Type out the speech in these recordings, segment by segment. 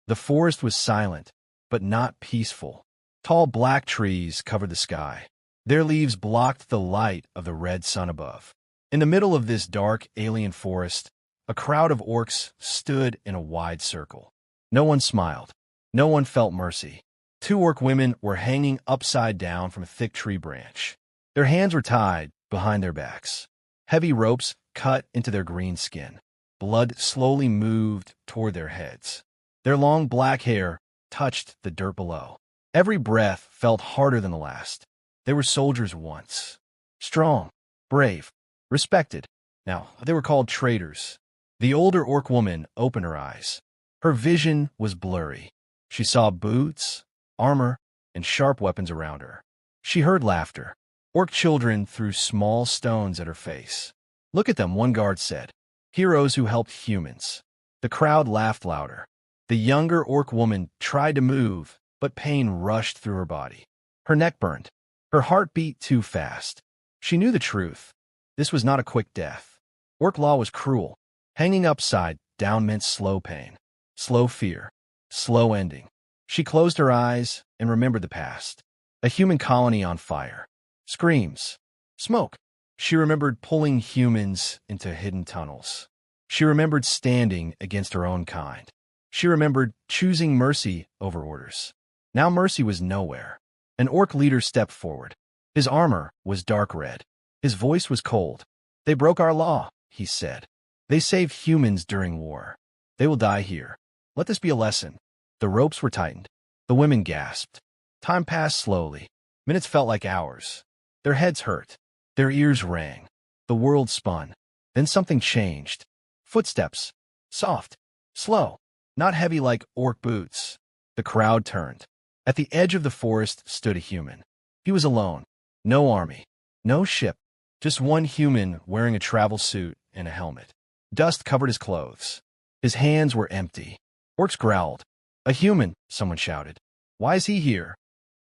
The forest was silent, but not peaceful. Tall black trees covered the sky. Their leaves blocked the light of the red sun above. In the middle of this dark, alien forest, a crowd of orcs stood in a wide circle. No one smiled. No one felt mercy. 2 orc women were hanging upside down from a thick tree branch. Their hands were tied behind their backs. Heavy ropes cut into their green skin. Blood slowly moved toward their heads. Their long black hair touched the dirt below. Every breath felt harder than the last. They were soldiers once. Strong, brave, respected. Now, they were called traitors. The older orc woman opened her eyes. Her vision was blurry. She saw boots, armor, and sharp weapons around her. She heard laughter. Orc children threw small stones at her face. "Look at them," one guard said. "Heroes who helped humans." The crowd laughed louder. The younger orc woman tried to move, but pain rushed through her body. Her neck burned. Her heart beat too fast. She knew the truth. This was not a quick death. Orc law was cruel. Hanging upside down meant slow pain, slow fear, slow ending. She closed her eyes and remembered the past. A human colony on fire. Screams. Smoke. She remembered pulling humans into hidden tunnels. She remembered standing against her own kind. She remembered choosing mercy over orders. Now mercy was nowhere. An orc leader stepped forward. His armor was dark red. His voice was cold. "They broke our law," he said. "They saved humans during war. They will die here. Let this be a lesson." The ropes were tightened. The women gasped. Time passed slowly. Minutes felt like hours. Their heads hurt. Their ears rang. The world spun. Then something changed. Footsteps. Soft. Slow. Not heavy like orc boots. The crowd turned. At the edge of the forest stood a human. He was alone. No army. No ship. Just one human wearing a travel suit and a helmet. Dust covered his clothes. His hands were empty. Orcs growled. "A human," someone shouted. "Why is he here?"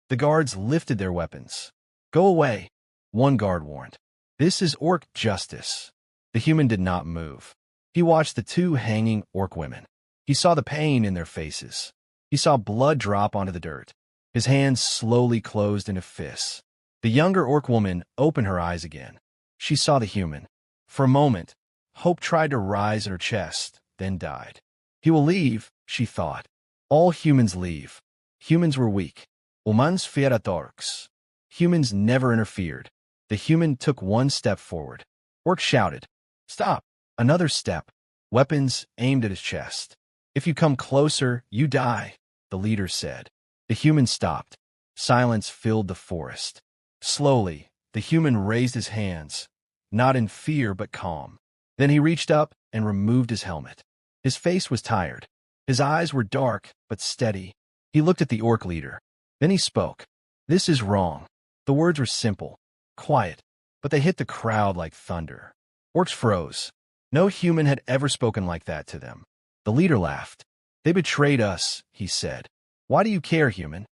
The guards lifted their weapons. "Go away," one guard warned. "This is orc justice." The human did not move. He watched the 2 hanging orc women. He saw the pain in their faces. He saw blood drop onto the dirt. His hands slowly closed into fists. The younger orc woman opened her eyes again. She saw the human. For a moment, hope tried to rise in her chest, then died. He will leave, she thought. All humans leave. Humans were weak. Humans fiera orcs. Humans never interfered. The human took one step forward. Orc shouted, "Stop!" Another step. Weapons aimed at his chest. "If you come closer, you die," the leader said. The human stopped. Silence filled the forest. Slowly, the human raised his hands, not in fear but calm. Then he reached up and removed his helmet. His face was tired. His eyes were dark but steady. He looked at the orc leader. Then he spoke. "This is wrong." The words were simple, quiet, but they hit the crowd like thunder. Orcs froze. No human had ever spoken like that to them. The leader laughed. "They betrayed us," he said. "Why do you care, human?"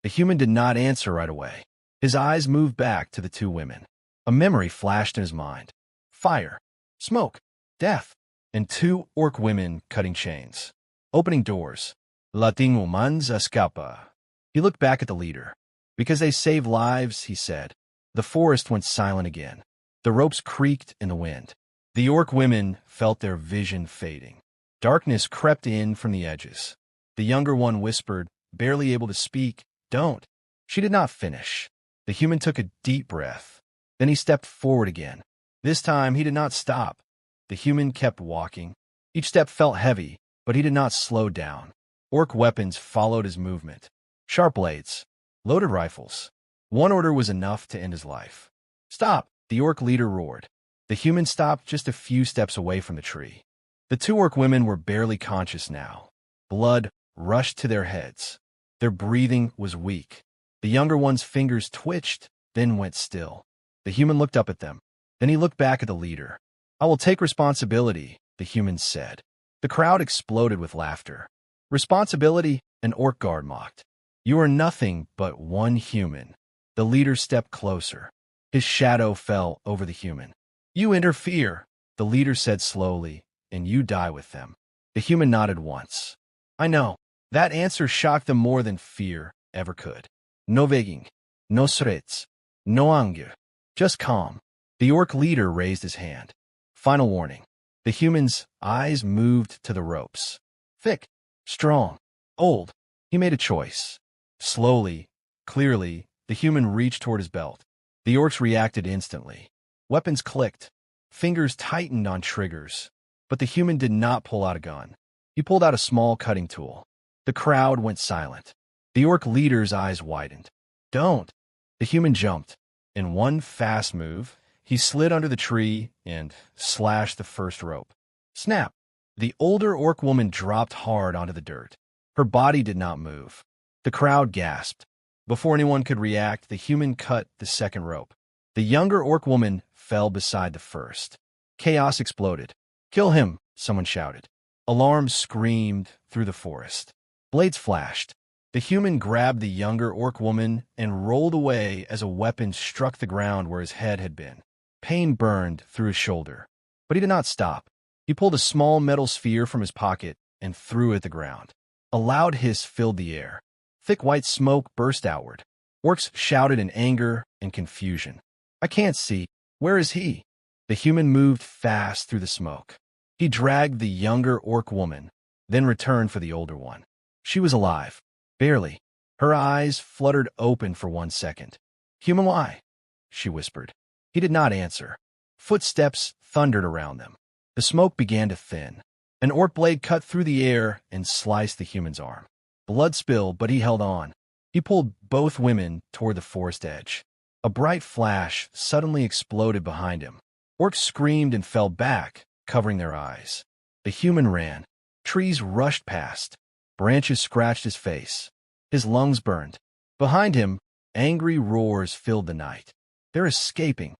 The human did not answer right away. His eyes moved back to the 2 women. A memory flashed in his mind. Fire, smoke, death, and 2 orc women cutting chains, opening doors. "Latin humans escapa." He looked back at the leader. "Because they save lives," he said. The forest went silent again. The ropes creaked in the wind. The orc women felt their vision fading. Darkness crept in from the edges. The younger one whispered, barely able to speak, "Don't." She did not finish. The human took a deep breath. Then he stepped forward again. This time he did not stop. The human kept walking. Each step felt heavy, but he did not slow down. Orc weapons followed his movement. Sharp blades. Loaded rifles. One order was enough to end his life. "Stop!" the orc leader roared. The human stopped just a few steps away from the tree. The 2 orc women were barely conscious now. Blood rushed to their heads. Their breathing was weak. The younger one's fingers twitched, then went still. The human looked up at them. Then he looked back at the leader. "I will take responsibility," the human said. The crowd exploded with laughter. "Responsibility?" an orc guard mocked. "You are nothing but one human." The leader stepped closer. His shadow fell over the human. "You interfere," the leader said slowly, "and you die with them." The human nodded once. "I know." That answer shocked them more than fear ever could. No begging, no threats, no anger, just calm. The orc leader raised his hand. Final warning. The human's eyes moved to the ropes. Thick, strong, old. He made a choice. Slowly, clearly, the human reached toward his belt. The orcs reacted instantly. Weapons clicked. Fingers tightened on triggers. But the human did not pull out a gun. He pulled out a small cutting tool. The crowd went silent. The orc leader's eyes widened. Don't. The human jumped. In one fast move, he slid under the tree and slashed the first rope. Snap! The older orc woman dropped hard onto the dirt. Her body did not move. The crowd gasped. Before anyone could react, the human cut the second rope. The younger orc woman fell beside the first. Chaos exploded. Kill him, someone shouted. Alarms screamed through the forest. Blades flashed. The human grabbed the younger orc woman and rolled away as a weapon struck the ground where his head had been. Pain burned through his shoulder. But he did not stop. He pulled a small metal sphere from his pocket and threw it at the ground. A loud hiss filled the air. Thick white smoke burst outward. Orcs shouted in anger and confusion. I can't see. Where is he? The human moved fast through the smoke. He dragged the younger orc woman, then returned for the older one. She was alive. Barely. Her eyes fluttered open for 1 second. Human, why? She whispered. He did not answer. Footsteps thundered around them. The smoke began to thin. An orc blade cut through the air and sliced the human's arm. Blood spilled, but he held on. He pulled both women toward the forest edge. A bright flash suddenly exploded behind him. Orcs screamed and fell back, covering their eyes. The human ran. Trees rushed past. Branches scratched his face. His lungs burned. Behind him, angry roars filled the night. They're escaping.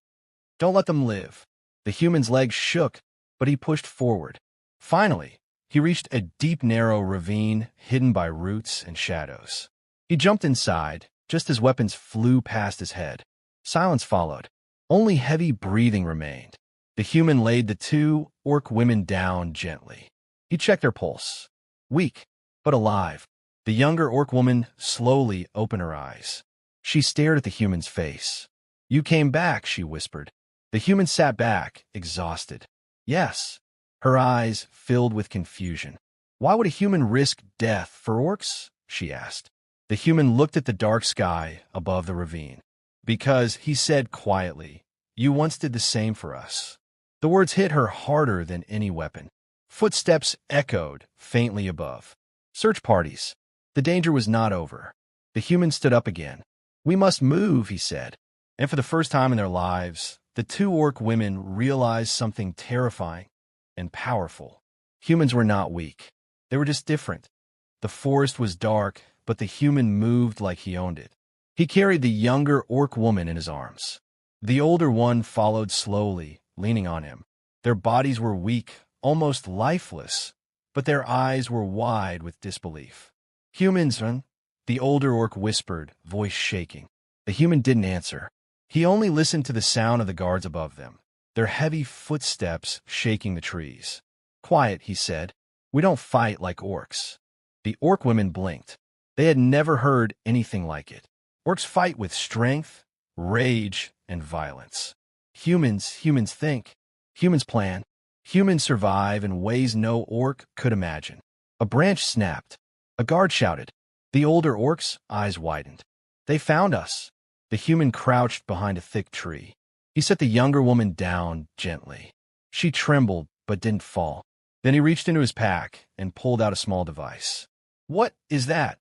Don't let them live. The human's legs shook, but he pushed forward. Finally, he reached a deep, narrow ravine hidden by roots and shadows. He jumped inside, just as weapons flew past his head. Silence followed. Only heavy breathing remained. The human laid the 2 orc women down gently. He checked their pulse. Weak, but alive. The younger orc woman slowly opened her eyes. She stared at the human's face. You came back, she whispered. The human sat back, exhausted. Yes. Her eyes filled with confusion. Why would a human risk death for orcs? She asked. The human looked at the dark sky above the ravine. Because, he said quietly, you once did the same for us. The words hit her harder than any weapon. Footsteps echoed faintly above. Search parties. The danger was not over. The human stood up again. We must move, he said. And for the first time in their lives, the 2 orc women realized something terrifying and powerful. Humans were not weak. They were just different. The forest was dark, but the human moved like he owned it. He carried the younger orc woman in his arms. The older one followed slowly, leaning on him. Their bodies were weak, almost lifeless, but their eyes were wide with disbelief. Humans, the older orc whispered, voice shaking. The human didn't answer. He only listened to the sound of the guards above them, their heavy footsteps shaking the trees. Quiet, he said. We don't fight like orcs. The orc women blinked. They had never heard anything like it. Orcs fight with strength, rage, and violence. Humans think. Humans plan. Humans survive in ways no orc could imagine. A branch snapped. A guard shouted. The older orc's eyes widened. They found us. The human crouched behind a thick tree. He set the younger woman down gently. She trembled, but didn't fall. Then he reached into his pack and pulled out a small device. What is that?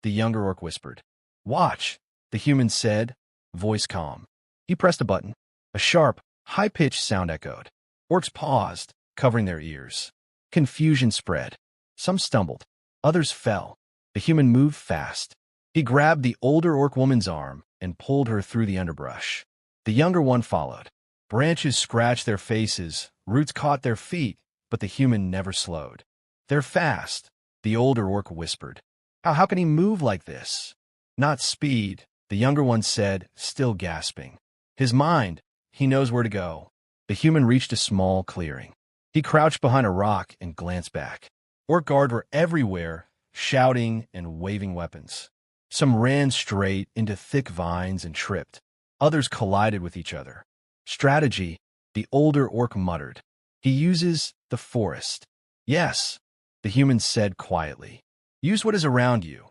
The younger orc whispered. Watch, the human said, voice calm. He pressed a button. A sharp, high-pitched sound echoed. Orcs paused, covering their ears. Confusion spread. Some stumbled. Others fell. The human moved fast. He grabbed the older orc woman's arm and pulled her through the underbrush. The younger one followed. Branches scratched their faces, roots caught their feet, but the human never slowed. They're fast, the older orc whispered. How can he move like this? Not speed, the younger one said, still gasping. His mind, he knows where to go. The human reached a small clearing. He crouched behind a rock and glanced back. Orc guards were everywhere, shouting and waving weapons. Some ran straight into thick vines and tripped. Others collided with each other. Strategy, the older orc muttered. He uses the forest. Yes, the human said quietly. Use what is around you,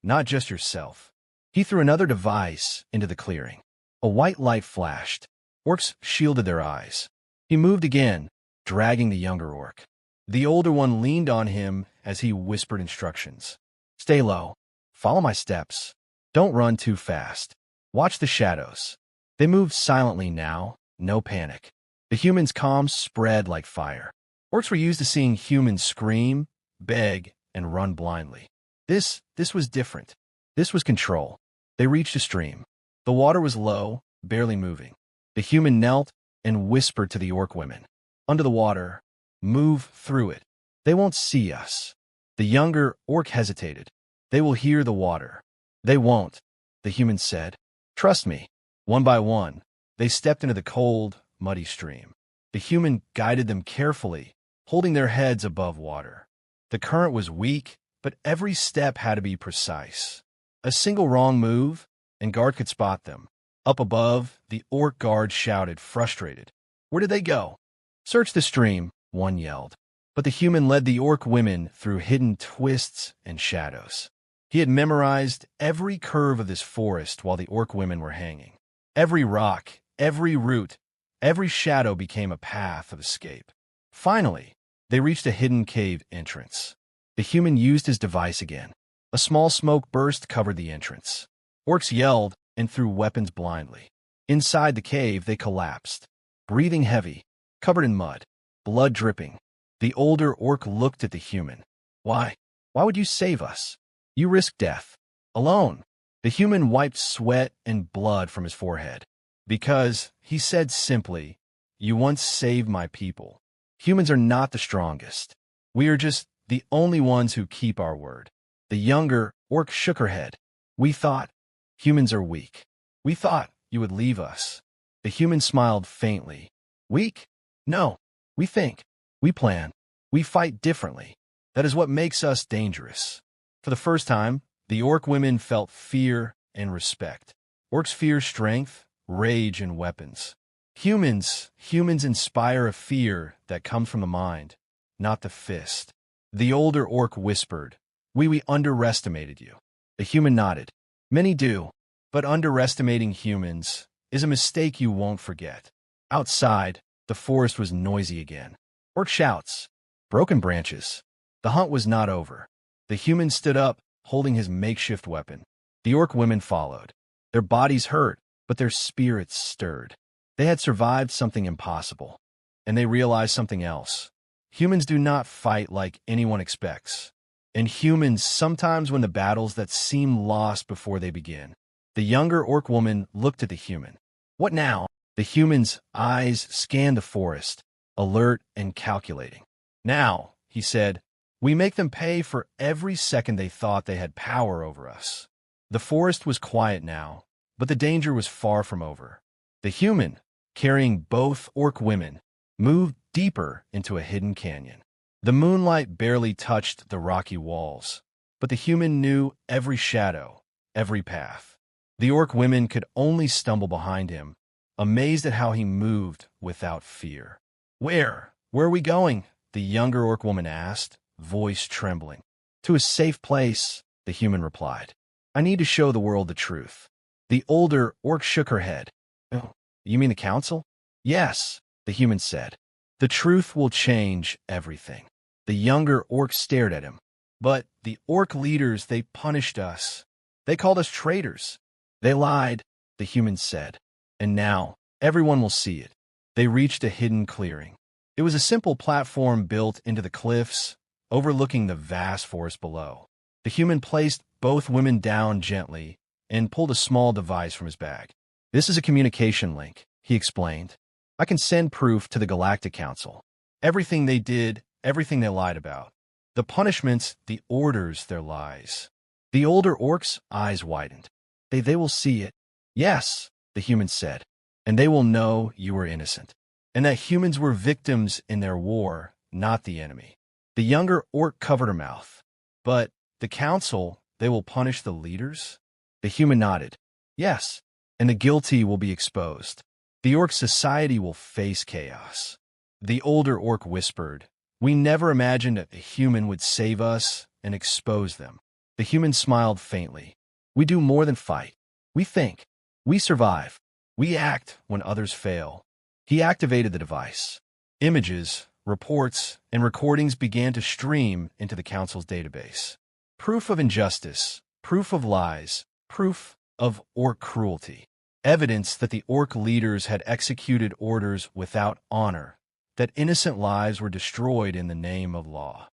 not just yourself. He threw another device into the clearing. A white light flashed. Orcs shielded their eyes. He moved again, dragging the younger orc. The older one leaned on him as he whispered instructions. Stay low. Follow my steps. Don't run too fast. Watch the shadows. They moved silently now, no panic. The humans' calm spread like fire. Orcs were used to seeing humans scream, beg, and run blindly. This was different. This was control. They reached a stream. The water was low, barely moving. The human knelt and whispered to the orc women. Under the water, move through it. They won't see us. The younger orc hesitated. They will hear the water. They won't, the human said. Trust me. One by one, they stepped into the cold, muddy stream. The human guided them carefully, holding their heads above water. The current was weak, but every step had to be precise. A single wrong move, and guard could spot them. Up above, the orc guard shouted, frustrated. Where did they go? Search the stream, one yelled. But the human led the orc women through hidden twists and shadows. He had memorized every curve of this forest while the orc women were hanging. Every rock, every root, every shadow became a path of escape. Finally, they reached a hidden cave entrance. The human used his device again. A small smoke burst covered the entrance. Orcs yelled and threw weapons blindly. Inside the cave, they collapsed, breathing heavy, covered in mud, blood dripping. The older orc looked at the human. Why? Why would you save us? You risk death. Alone. The human wiped sweat and blood from his forehead. Because, he said simply, you once saved my people. Humans are not the strongest. We are just the only ones who keep our word. The younger orc shook her head. We thought humans are weak. We thought you would leave us. The human smiled faintly. Weak? No. We think. We plan. We fight differently. That is what makes us dangerous. For the first time, the orc women felt fear and respect. Orcs fear strength, rage, and weapons. Humans inspire a fear that comes from the mind, not the fist. The older orc whispered, We underestimated you. The human nodded. Many do, but underestimating humans is a mistake you won't forget. Outside, the forest was noisy again. Orc shouts, broken branches. The hunt was not over. The human stood up, holding his makeshift weapon. The orc women followed. Their bodies hurt, but their spirits stirred. They had survived something impossible. And they realized something else. Humans do not fight like anyone expects. And humans sometimes win the battles that seem lost before they begin. The younger orc woman looked at the human. What now? The human's eyes scanned the forest, alert and calculating. Now, he said, we make them pay for every second they thought they had power over us. The forest was quiet now, but the danger was far from over. The human, carrying both orc women, moved deeper into a hidden canyon. The moonlight barely touched the rocky walls, but the human knew every shadow, every path. The orc women could only stumble behind him, amazed at how he moved without fear. Where are we going? The younger orc woman asked, voice trembling. To a safe place, the human replied. I need to show the world the truth. The older orc shook her head. Oh, you mean the council? Yes, the human said. The truth will change everything. The younger orc stared at him. But the orc leaders, they punished us. They called us traitors. They lied, the human said. And now, everyone will see it. They reached a hidden clearing. It was a simple platform built into the cliffs, overlooking the vast forest below. The human placed both women down gently and pulled a small device from his bag. This is a communication link, he explained. I can send proof to the Galactic Council. Everything they did, everything they lied about. The punishments, the orders, their lies. The older orc's eyes widened. They will see it. Yes, the human said. And they will know you were innocent. And that humans were victims in their war, not the enemy. The younger orc covered her mouth. But The council, they will punish the leaders? The human nodded. Yes, and the guilty will be exposed. The orc society will face chaos. The older orc whispered, we never imagined a human would save us and expose them. The human smiled faintly. We do more than fight. We think. We survive. We act when others fail. He activated the device. Images, reports, and recordings began to stream into the council's database. Proof of injustice, proof of lies, proof of orc cruelty. Evidence that the orc leaders had executed orders without honor, that innocent lives were destroyed in the name of law.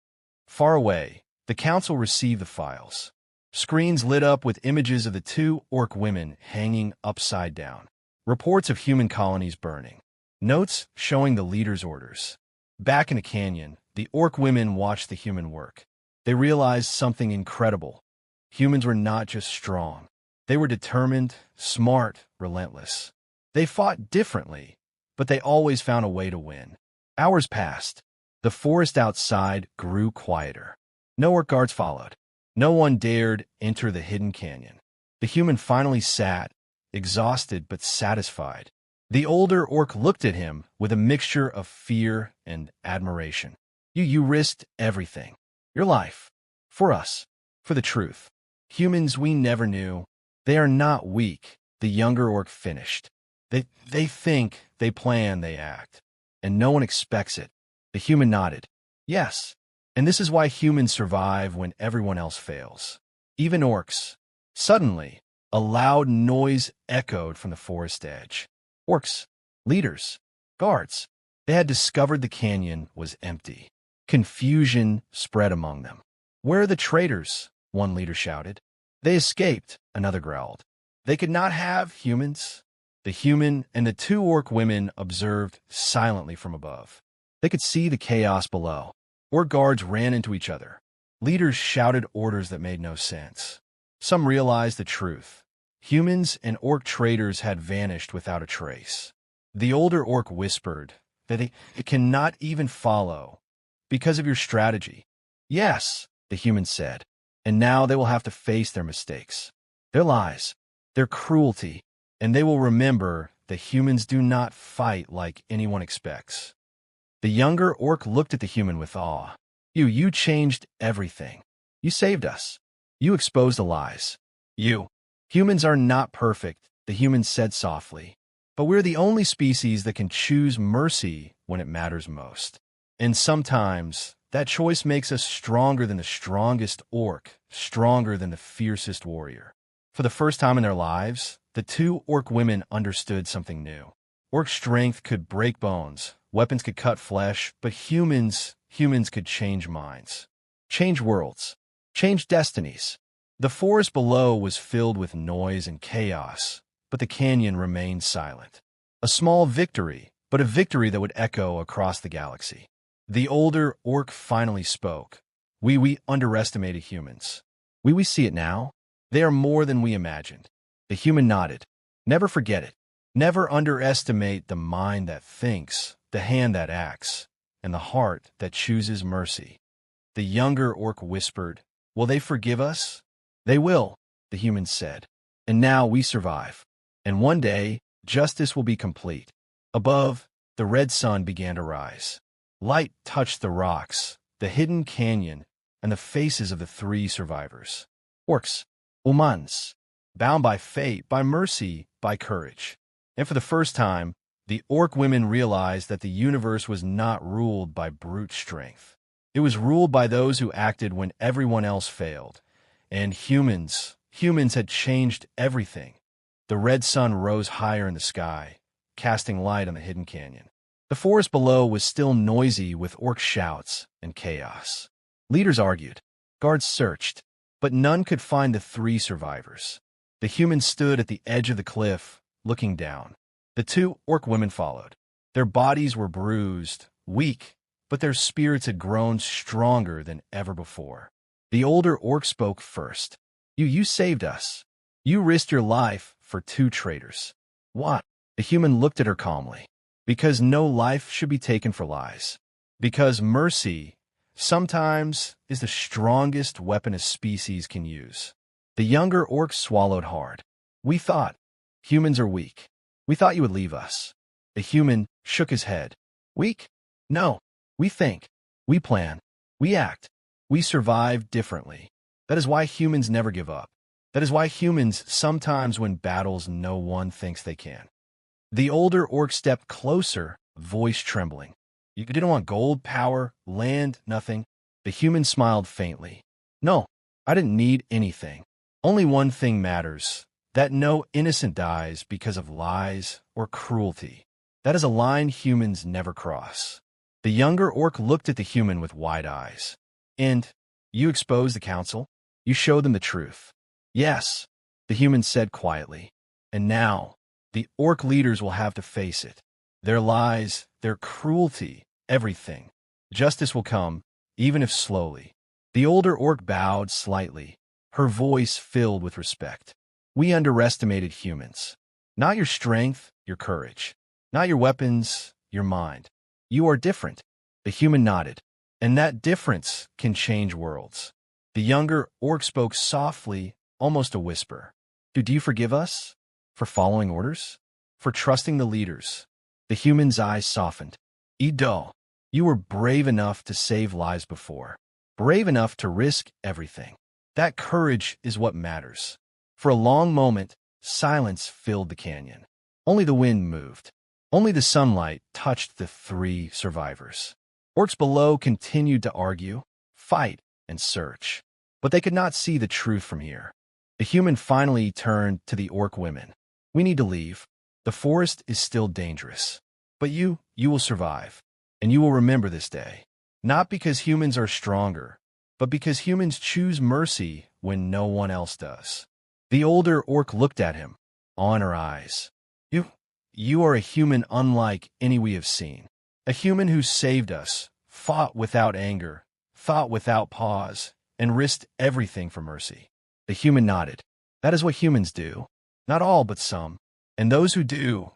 Far away, the council received the files. Screens lit up with images of the two orc women hanging upside down. Reports of human colonies burning. Notes showing the leaders' orders. Back in the canyon, the orc women watched the human work. They realized something incredible. Humans were not just strong. They were determined, smart, relentless. They fought differently, but they always found a way to win. Hours passed. The forest outside grew quieter. No orc guards followed. No one dared enter the hidden canyon. The human finally sat, exhausted but satisfied. The older orc looked at him with a mixture of fear and admiration. You risked everything. Your life. For us. For the truth. Humans we never knew. They are not weak, the younger orc finished. They think, they plan, they act. And no one expects it. The human nodded. Yes. And this is why humans survive when everyone else fails. Even orcs. Suddenly, a loud noise echoed from the forest edge. Orcs, leaders, guards. They had discovered the canyon was empty. Confusion spread among them. Where are the traitors? One leader shouted. They escaped, another growled. They could not have humans. The human and the two orc women observed silently from above. They could see the chaos below. Orc guards ran into each other. Leaders shouted orders that made no sense. Some realized the truth. Humans and orc traitors had vanished without a trace. The older orc whispered that it cannot even follow because of your strategy. Yes, the human said, and now they will have to face their mistakes, their lies, their cruelty, and they will remember that humans do not fight like anyone expects. The younger orc looked at the human with awe. You changed everything. You saved us. You exposed the lies. Humans are not perfect, the human said softly, but we're the only species that can choose mercy when it matters most. And sometimes, that choice makes us stronger than the strongest orc, stronger than the fiercest warrior. For the first time in their lives, the two orc women understood something new. Orc strength could break bones, weapons could cut flesh, but humans could change minds, change worlds, change destinies. The forest below was filled with noise and chaos, but the canyon remained silent. A small victory, but a victory that would echo across the galaxy. The older orc finally spoke. We underestimated humans. We see it now? They are more than we imagined. The human nodded. Never forget it. Never underestimate the mind that thinks, the hand that acts, and the heart that chooses mercy. The younger orc whispered, will they forgive us? They will, the human said. And now we survive. And one day, justice will be complete. Above, the red sun began to rise. Light touched the rocks, the hidden canyon, and the faces of the three survivors. Orcs, humans, bound by fate, by mercy, by courage. And for the first time, the orc women realized that the universe was not ruled by brute strength. It was ruled by those who acted when everyone else failed. And humans had changed everything. The red sun rose higher in the sky, casting light on the hidden canyon. The forest below was still noisy with orc shouts and chaos. Leaders argued. Guards searched, but none could find the three survivors. The humans stood at the edge of the cliff, looking down. The two orc women followed. Their bodies were bruised, weak, but their spirits had grown stronger than ever before. The older orc spoke first. You saved us. You risked your life for two traitors. What? The human looked at her calmly. Because no life should be taken for lies. Because mercy sometimes is the strongest weapon a species can use. The younger orc swallowed hard. We thought humans are weak. We thought you would leave us. The human shook his head. Weak? No. We think. We plan. We act. We survive differently. That is why humans never give up. That is why humans sometimes win battles no one thinks they can. The older orc stepped closer, voice trembling. You didn't want gold, power, land, nothing. The human smiled faintly. No, I didn't need anything. Only one thing matters, that no innocent dies because of lies or cruelty. That is a line humans never cross. The younger orc looked at the human with wide eyes. And you exposed the council? You showed them the truth. Yes, the human said quietly. And now, the orc leaders will have to face it. Their lies, their cruelty, everything. Justice will come, even if slowly. The older orc bowed slightly, her voice filled with respect. We underestimated humans. Not your strength, your courage. Not your weapons, your mind. You are different. The human nodded. And that difference can change worlds. The younger orc spoke softly, almost a whisper. Do you forgive us? For following orders? For trusting the leaders? The human's eyes softened. Ido, you were brave enough to save lives before. Brave enough to risk everything. That courage is what matters. For a long moment, silence filled the canyon. Only the wind moved. Only the sunlight touched the three survivors. Orcs below continued to argue, fight, and search. But they could not see the truth from here. The human finally turned to the orc women. We need to leave. The forest is still dangerous. But you will survive. And you will remember this day. Not because humans are stronger, but because humans choose mercy when no one else does. The older orc looked at him, awe in her eyes. You are a human unlike any we have seen. A human who saved us, fought without anger, thought without pause, and risked everything for mercy. The human nodded. That is what humans do. Not all, but some. And those who do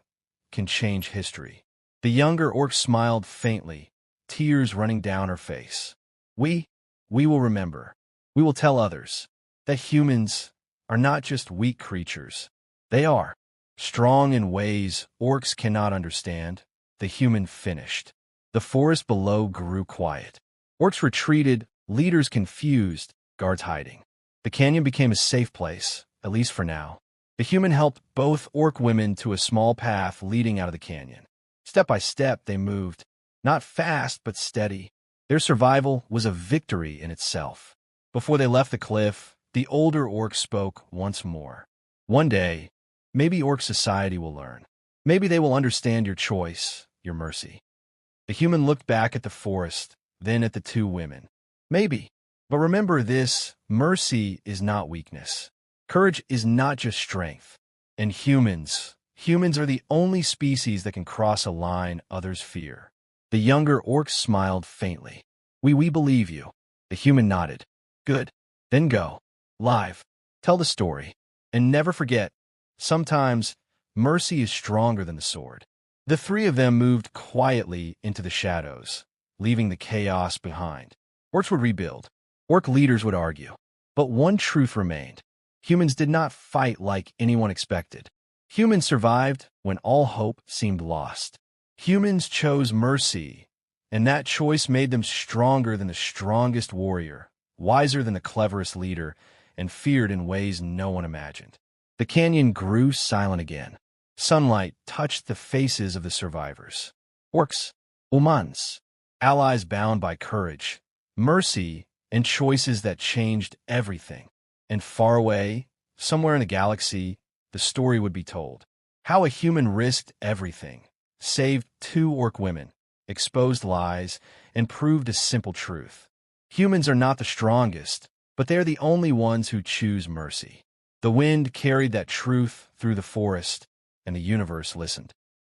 can change history. The younger orc smiled faintly, tears running down her face. We will remember. We will tell others that humans are not just weak creatures. They are strong in ways orcs cannot understand. The human finished. The forest below grew quiet. Orcs retreated, leaders confused, guards hiding. The canyon became a safe place, at least for now. The human helped both orc women to a small path leading out of the canyon. Step by step, they moved, not fast but steady. Their survival was a victory in itself. Before they left the cliff, the older orc spoke once more. One day, maybe orc society will learn. Maybe they will understand your choice, your mercy. The human looked back at the forest, then at the two women. Maybe. But remember this, mercy is not weakness. Courage is not just strength. And humans are the only species that can cross a line others fear. The younger orc smiled faintly. We believe you. The human nodded. Good. Then go. Live. Tell the story. And never forget, sometimes mercy is stronger than the sword. The three of them moved quietly into the shadows, leaving the chaos behind. Orcs would rebuild. Orc leaders would argue. But one truth remained. Humans did not fight like anyone expected. Humans survived when all hope seemed lost. Humans chose mercy, and that choice made them stronger than the strongest warrior, wiser than the cleverest leader, and feared in ways no one imagined. The canyon grew silent again. Sunlight touched the faces of the survivors. Orcs, humans, allies bound by courage, mercy, and choices that changed everything. And far away, somewhere in the galaxy, the story would be told. How a human risked everything, saved two orc women, exposed lies, and proved a simple truth. Humans are not the strongest, but they are the only ones who choose mercy. The wind carried that truth through the forest, and the universe listened.